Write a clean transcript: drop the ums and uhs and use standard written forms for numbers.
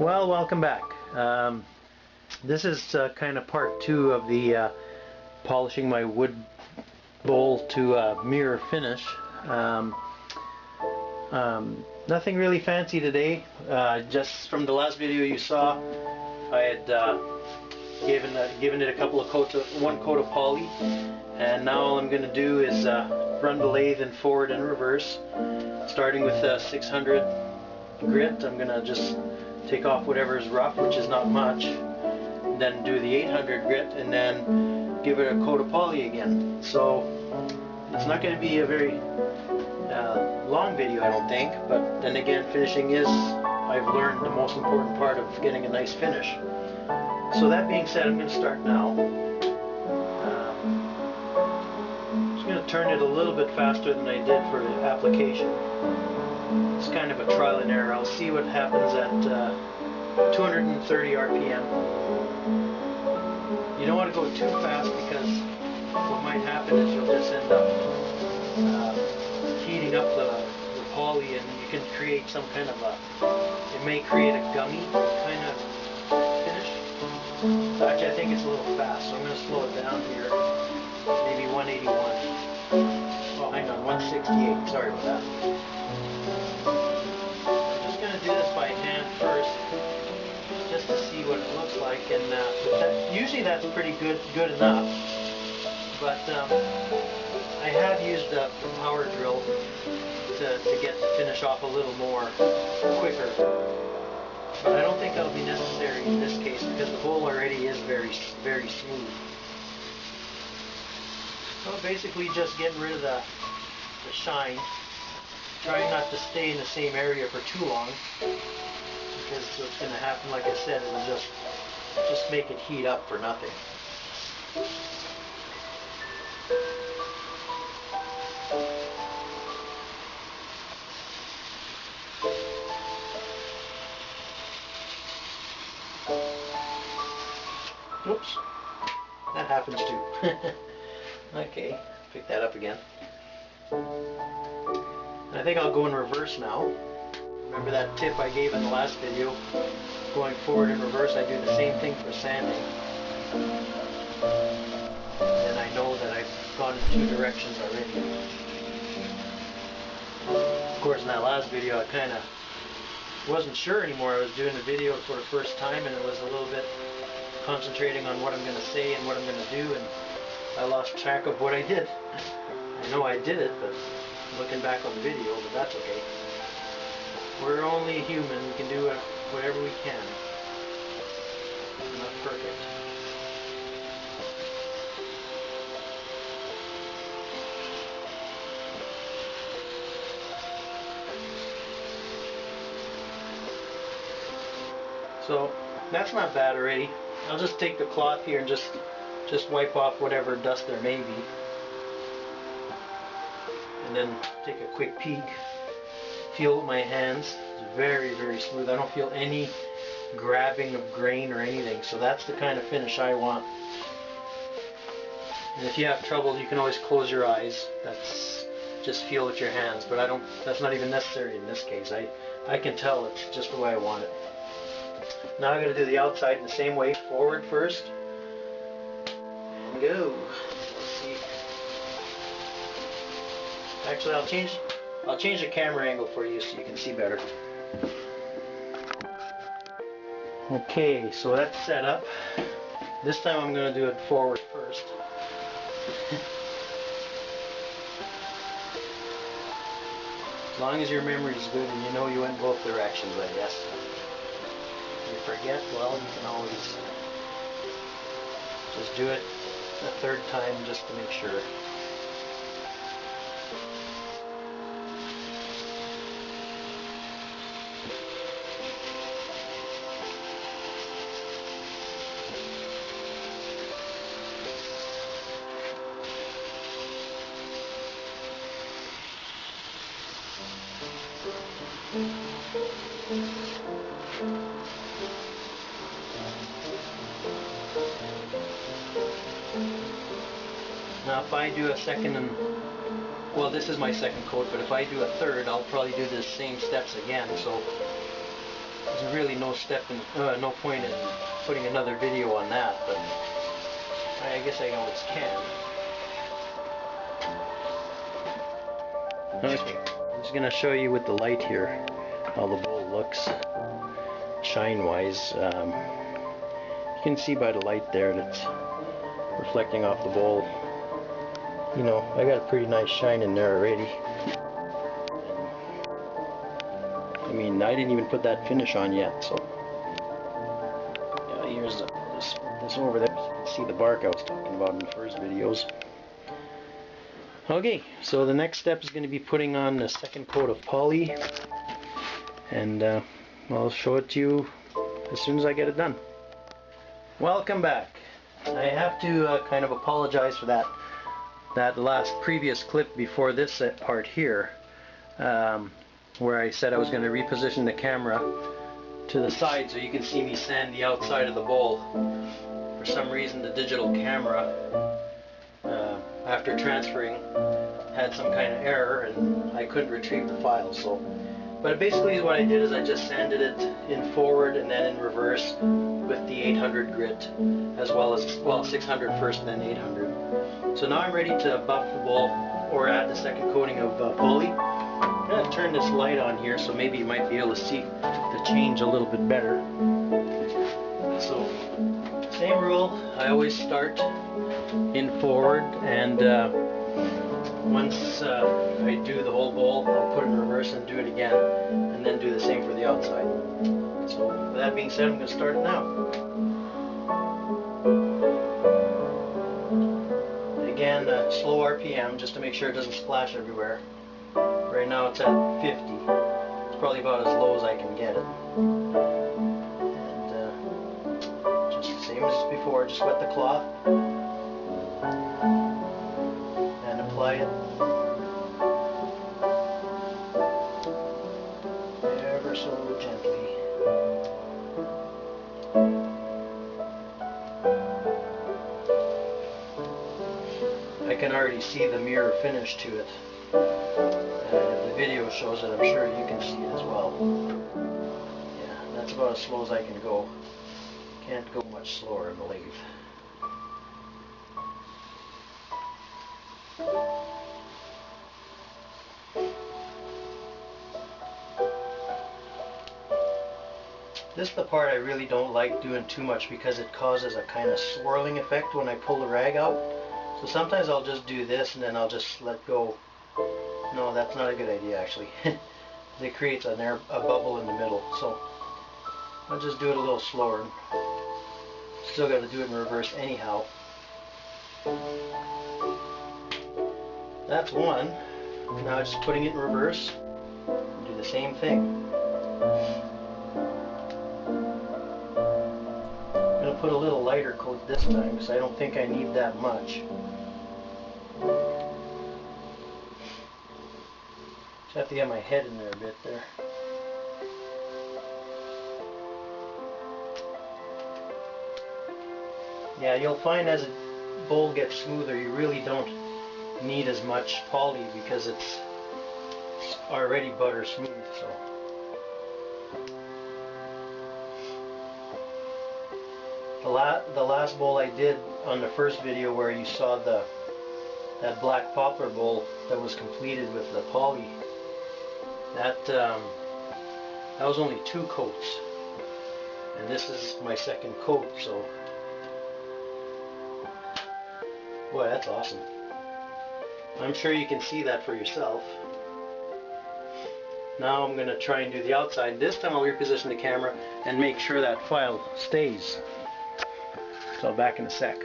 Well, welcome back. This is kind of part two of the polishing my wood bowl to a mirror finish. Nothing really fancy today. Just from the last video you saw, I had given it a couple of coats of one coat of poly, and now all I'm going to do is run the lathe in forward and reverse, starting with 600 grit. I'm going to just take off whatever is rough, which is not much, then do the 800 grit, and then give it a coat of poly again. So it's not going to be a very long video, I don't think, but then again, finishing is, I've learned, the most important part of getting a nice finish. So that being said, I'm going to start now. I'm just going to turn it a little bit faster than I did for the application. It's kind of a trial and error. I'll see what happens at 230 RPM. You don't want to go too fast, because what might happen is you'll just end up heating up the poly, and you can create some kind of it may create a gummy kind of finish. Actually, I think it's a little fast, so I'm going to slow it down here. Maybe 181. Oh, hang on, 168. Sorry about that. Do this by hand first, just to see what it looks like, and usually that's pretty good enough. But I have used the power drill to get the finish off a little more quicker. But I don't think that'll be necessary in this case, because the bowl already is very smooth. So basically, just getting rid of the shine. Trying not to stay in the same area for too long, because what's going to happen, like I said, it will just make it heat up for nothing. Oops, that happens too. Okay, pick that up again. I think I'll go in reverse now. Remember that tip I gave in the last video? Going forward and reverse, I do the same thing for sanding. And I know that I've gone in two directions already. Of course, in that last video, I kind of wasn't sure anymore. I was doing the video for the first time, and it was a little bit concentrating on what I'm going to say and what I'm going to do, and I lost track of what I did. I know I did it, but looking back on the video, but that's okay. We're only human. We can do whatever we can. We're not perfect. So that's not bad already. I'll just take the cloth here and just wipe off whatever dust there may be. And then take a quick peek. Feel with my hands. It's very smooth. I don't feel any grabbing of grain or anything. So that's the kind of finish I want. And if you have trouble, you can always close your eyes. Just feel with your hands. But that's not even necessary in this case. I can tell it's just the way I want it. Now I'm going to do the outside in the same way. Forward first. And go. Actually, I'll change the camera angle for you so you can see better. Okay, so that's set up. This time I'm going to do it forward first. As long as your memory is good and you know you went both directions, I guess. If you forget, well, you can always just do it a third time just to make sure. Now if I do a second and Well, this is my second coat, but if I do a third, I'll probably do the same steps again. So there's really no point in putting another video on that, but I guess I always can. Okay, I'm just going to show you with the light here how the bowl looks shine wise. You can see by the light there that it's reflecting off the bowl. You know, I got a pretty nice shine in there already. I mean, I didn't even put that finish on yet, so yeah, here's this over there. So you can see the bark I was talking about in the first videos. Okay, so the next step is going to be putting on the second coat of poly, and I'll show it to you as soon as I get it done. Welcome back. I have to kind of apologize for that previous clip before this part here, where I said I was going to reposition the camera to the side so you can see me sand the outside of the bowl. For some reason the digital camera, after transferring, had some kind of error and I couldn't retrieve the file. So, but basically what I did is I just sanded it in forward and then in reverse with the 800 grit, as well as 600 first and then 800. So now I'm ready to buff the bowl or add the second coating of poly. I'm going to turn this light on here so maybe you might be able to see the change a little bit better. So, same rule, I always start in forward, and once I do the whole bowl, I'll put it in reverse and do it again, and then do the same for the outside. So with that being said, I'm going to start it now. Again, slow RPM just to make sure it doesn't splash everywhere. Right now it's at 50. It's probably about as low as I can get it. Same as before, just wet the cloth and apply it ever so gently. I can already see the mirror finish to it, and if the video shows it, I'm sure you can see it as well. Yeah, that's about as slow as I can go. Can't go much slower, I believe. This is the part I really don't like doing too much because it causes a kind of swirling effect when I pull the rag out. So sometimes I'll just do this and then I'll just let go. No, that's not a good idea actually. It creates a bubble in the middle. So I'll just do it a little slower. Still got to do it in reverse anyhow. That's one. Now just putting it in reverse. Do the same thing. I'm going to put a little lighter coat this time because I don't think I need that much. Just have to get my head in there a bit there. Yeah, you'll find as the bowl gets smoother, you really don't need as much poly because it's already butter smooth. So, the last bowl I did on the first video, where you saw that black poplar bowl that was completed with the poly, that was only 2 coats, and this is my second coat. So. Boy, that's awesome. I'm sure you can see that for yourself. Now I'm going to try and do the outside. This time I'll reposition the camera and make sure that file stays. So back in a sec.